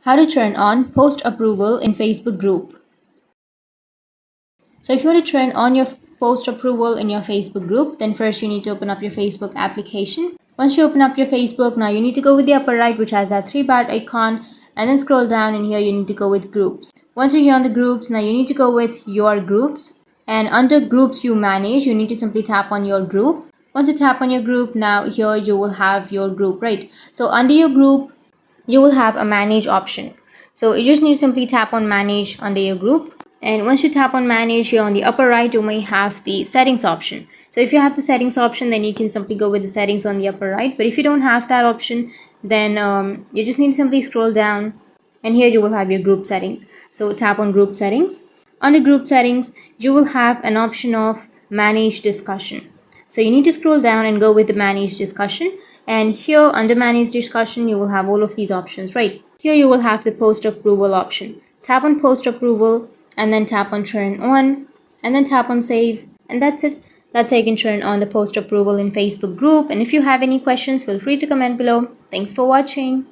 How to turn on post approval in Facebook group. So if you want to turn on your post approval in your Facebook group, then first you need to open up your Facebook application. Once you open up your Facebook, now you need to go with the upper right, which has that 3 bar icon, and then scroll down, and here you need to go with groups. Once you're here on the groups, now you need to go with your groups, and under groups you manage, you need to simply tap on your group. Once you tap on your group, now here you will have your group, right? So under your group, you will have a manage option. So you just need to simply tap on manage under your group, and once you tap on manage, here on the upper right you may have the settings option. So if you have the settings option, then you can simply go with the settings on the upper right, but if you don't have that option, then you just need to simply scroll down, and here you will have your group settings. So tap on group settings. Under group settings, you will have an option of manage discussion. So you need to scroll down and go with the manage discussion, and here under manage discussion you will have all of these options, right? Here you will have the post approval option. Tap on post approval, and then tap on turn on, and then tap on save, and that's it. That's how you can turn on the post approval in Facebook group. And if you have any questions, feel free to comment below. Thanks for watching.